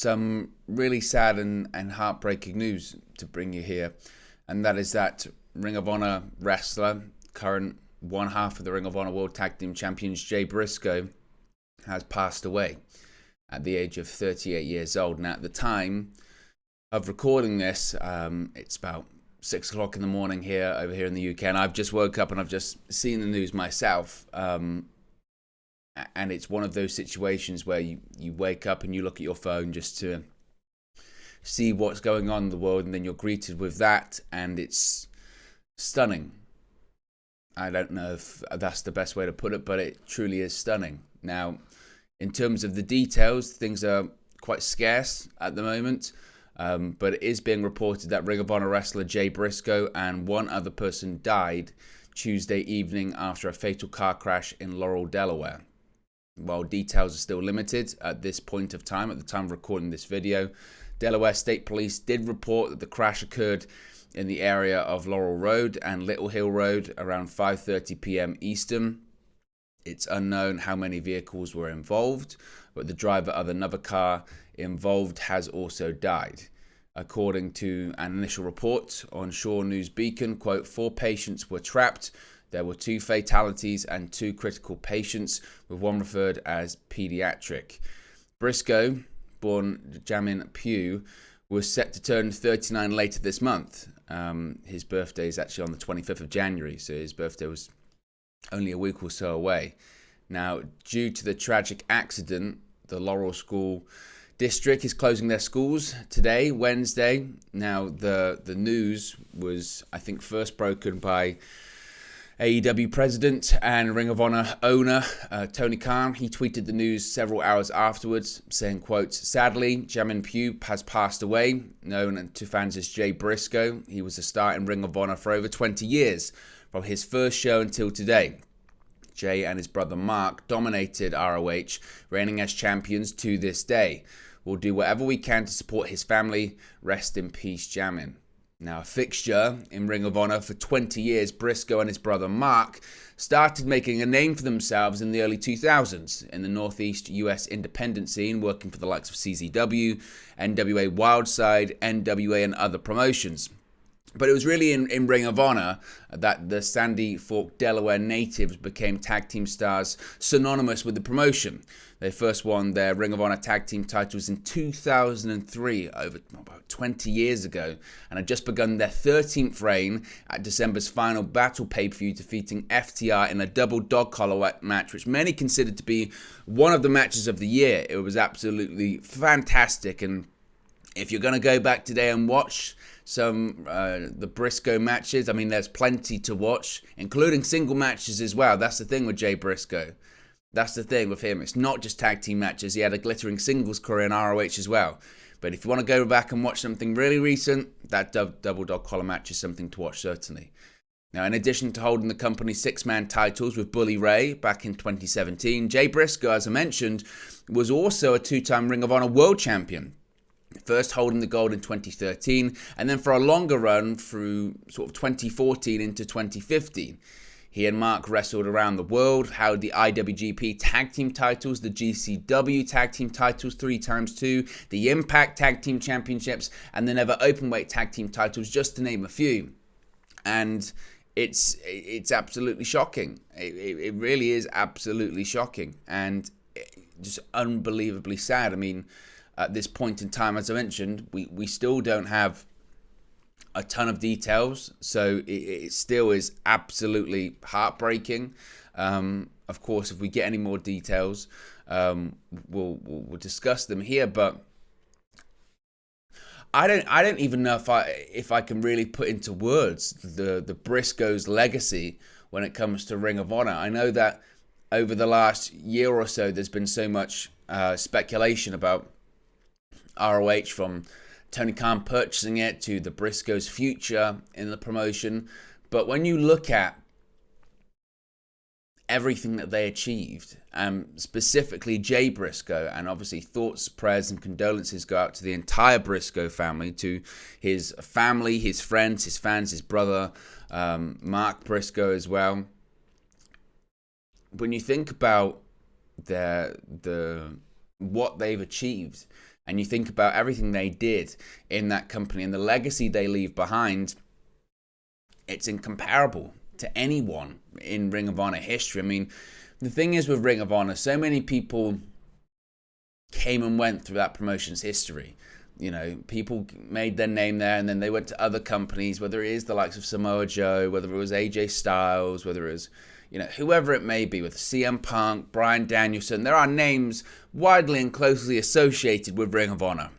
some really sad and heartbreaking news to bring you here, and that is that Ring of Honor wrestler, current one half of the Ring of Honor World Tag Team Champions, Jay Briscoe, has passed away at the age of 38 years old. Now, at the time of recording this, it's about 6 o'clock in the morning over here in the UK, and I've just woke up and I've just seen the news myself. And it's one of those situations where you wake up and you look at your phone just to see what's going on in the world, and then you're greeted with that, and it's stunning. I don't know if that's the best way to put it, but it truly is stunning. Now, in terms of the details, things are quite scarce at the moment, but it is being reported that Ring of Honor wrestler Jay Briscoe and one other person died Tuesday evening after a fatal car crash in Laurel, Delaware. While details are still limited at this point of time, at the time of recording this video, Delaware State Police did report that the crash occurred in the area of Laurel Road and Little Hill Road around 5:30 p.m. Eastern. It's unknown how many vehicles were involved, but the driver of another car involved has also died. According to an initial report on Shaw News Beacon, quote, 4 patients were trapped. There were 2 fatalities and 2 critical patients, with one referred as pediatric. Briscoe, born Jamin Pugh, was set to turn 39 later this month. His birthday is actually on the 25th of January, so his birthday was only a week or so away. Now, due to the tragic accident, the Laurel School District is closing their schools today, Wednesday. Now, the news was, I think, first broken by AEW president and Ring of Honor owner Tony Khan. He tweeted the news several hours afterwards, saying, quote, sadly, Jamin Pugh has passed away, known to fans as Jay Briscoe. He was a star in Ring of Honor for over 20 years, from his first show until today. Jay and his brother Mark dominated ROH, reigning as champions to this day. We'll do whatever we can to support his family. Rest in peace, Jamin. Now, a fixture in Ring of Honor for 20 years, Briscoe and his brother Mark started making a name for themselves in the early 2000s in the Northeast US independent scene, working for the likes of CZW, NWA Wildside, NWA, and other promotions. But it was really in Ring of Honor that the Sandy Fork, Delaware natives became tag team stars synonymous with the promotion. They first won their Ring of Honor tag team titles in 2003, over about 20 years ago, and had just begun their 13th reign at December's Final Battle pay-per-view, defeating FTR in a double dog collar match, which many considered to be one of the matches of the year. It was absolutely fantastic, and if you're going to go back today and watch some the Briscoe matches, I mean, there's plenty to watch, including single matches as well. That's the thing with Jay Briscoe. That's the thing with him. It's not just tag team matches. He had a glittering singles career in ROH as well. But if you want to go back and watch something really recent, that double dog collar match is something to watch, certainly. Now, in addition to holding the company's 6-man titles with Bully Ray back in 2017, Jay Briscoe, as I mentioned, was also a 2-time Ring of Honor World Champion. First holding the gold in 2013, and then for a longer run through sort of 2014 into 2015. He and Mark wrestled around the world, held the IWGP Tag Team titles, the GCW Tag Team titles 3x2, the Impact Tag Team Championships, and the Never Openweight Tag Team titles, just to name a few. And it's absolutely shocking. It really is absolutely shocking, and just unbelievably sad. I mean, at this point in time, as I mentioned, we still don't have a ton of details, so it still is absolutely heartbreaking. Of course, if we get any more details, we'll discuss them here. But I don't even know if I can really put into words the Briscoes' legacy when it comes to Ring of Honor. I know that over the last year or so, there's been so much speculation about ROH, from Tony Khan purchasing it to the Briscoes' future in the promotion. But when you look at everything that they achieved, specifically Jay Briscoe, and obviously thoughts, prayers, and condolences go out to the entire Briscoe family, to his family, his friends, his fans, his brother, Mark Briscoe as well. When you think about what they've achieved, and you think about everything they did in that company and the legacy they leave behind, it's incomparable to anyone in Ring of Honor history. I mean, the thing is with Ring of Honor, so many people came and went through that promotion's history. You know, people made their name there and then they went to other companies, whether it is the likes of Samoa Joe, whether it was AJ Styles, whether it was, you know, whoever it may be, with CM Punk, Bryan Danielson. There are names widely and closely associated with Ring of Honor,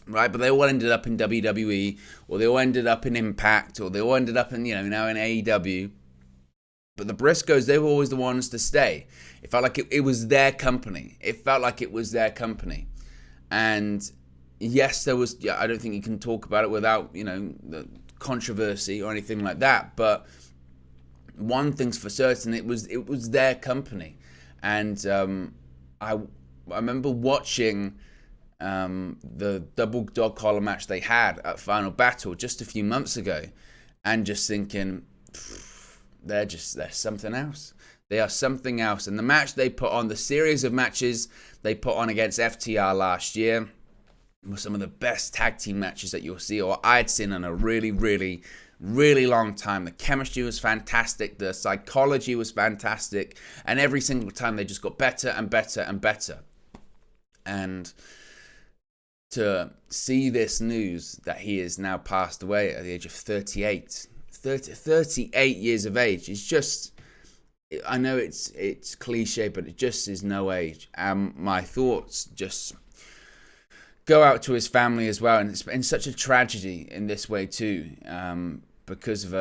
right? But they all ended up in WWE, or they all ended up in Impact, or they all ended up in, you know, now in AEW. But the Briscoes, they were always the ones to stay. It felt like it was their company. It felt like it was their company. And yes, there was, I don't think you can talk about it without, you know, the controversy or anything like that. But one thing's for certain, it was their company. And I remember watching the double dog collar match they had at Final Battle just a few months ago, and just thinking, they're something else. They are something else. And the match they put on, the series of matches they put on against FTR last year, were some of the best tag team matches that you'll see, or I'd seen in a really, really, really long time. The chemistry was fantastic. The psychology was fantastic. And every single time they just got better and better and better. And to see this news that he is now passed away at the age of 38 years of age, is just, I know it's cliche, but it just is no age. My thoughts just go out to his family as well, and it's been such a tragedy in this way too, because of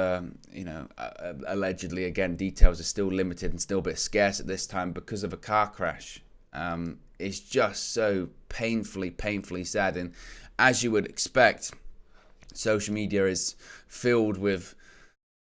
allegedly, again, details are still limited and still a bit scarce at this time, because of a car crash. It's just so painfully sad, and as you would expect, social media is filled with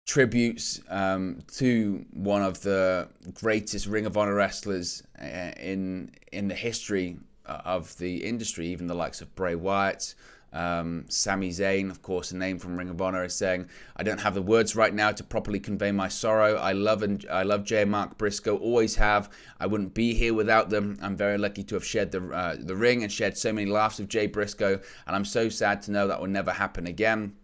tributes to one of the greatest Ring of Honor wrestlers in the history of the industry. Even the likes of Bray Wyatt, Sami Zayn, of course, a name from Ring of Honor, is saying, "I don't have the words right now to properly convey my sorrow. I love Jay and Mark Briscoe, always have. I wouldn't be here without them. I'm very lucky to have shared the ring and shared so many laughs with Jay Briscoe, and I'm so sad to know that will never happen again."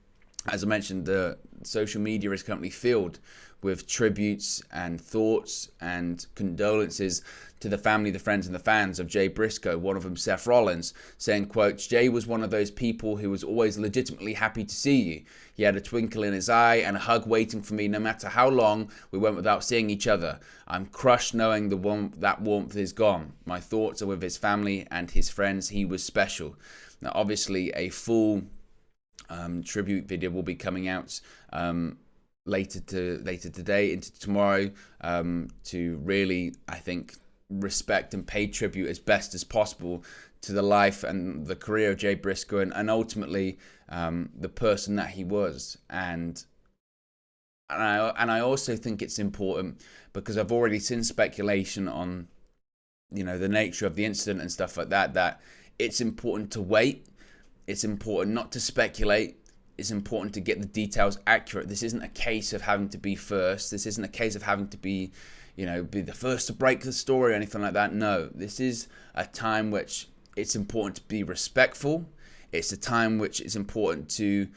As I mentioned, the social media is currently filled with tributes and thoughts and condolences to the family, the friends, and the fans of Jay Briscoe. One of them, Seth Rollins, saying, quote, "Jay was one of those people who was always legitimately happy to see you. He had a twinkle in his eye and a hug waiting for me no matter how long we went without seeing each other. I'm crushed knowing that warmth is gone. My thoughts are with his family and his friends. He was special." Now, obviously, a full tribute video will be coming out later today into tomorrow, to really, I think, respect and pay tribute as best as possible to the life and the career of Jay Briscoe, and ultimately the person that he was. And I also think it's important, because I've already seen speculation on, you know, the nature of the incident and stuff like that, that it's important to wait. It's important not to speculate. It's important to get the details accurate. This isn't a case of having to be first. This isn't a case of having to be, you know, be the first to break the story or anything like that. No, this is a time which it's important to be respectful. It's a time which it's important to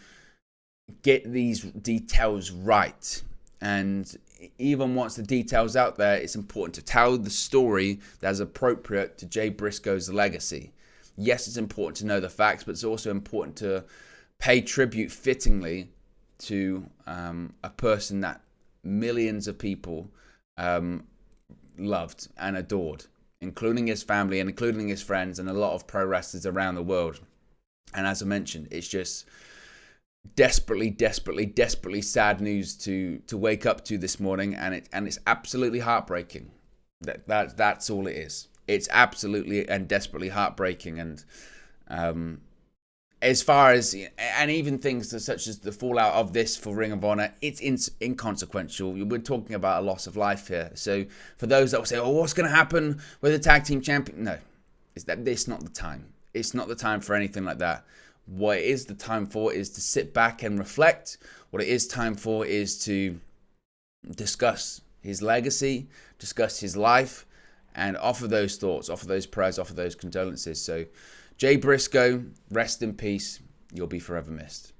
get these details right. And even once the details out there, it's important to tell the story that is appropriate to Jay Briscoe's legacy. Yes, it's important to know the facts, but it's also important to pay tribute fittingly to a person that millions of people loved and adored, including his family and including his friends and a lot of pro wrestlers around the world. And as I mentioned, it's just desperately sad news to wake up to this morning, and it's absolutely heartbreaking. That's all it is. It's absolutely and desperately heartbreaking. And as far as, and even things such as the fallout of this for Ring of Honor, it's inconsequential. We're talking about a loss of life here. So for those that will say, "Oh, what's going to happen with the tag team champion?" No, it's not the time. It's not the time for anything like that. What it is the time for is to sit back and reflect. What it is time for is to discuss his legacy, discuss his life, and offer those thoughts, offer those prayers, offer those condolences. So Jay Briscoe, rest in peace. You'll be forever missed.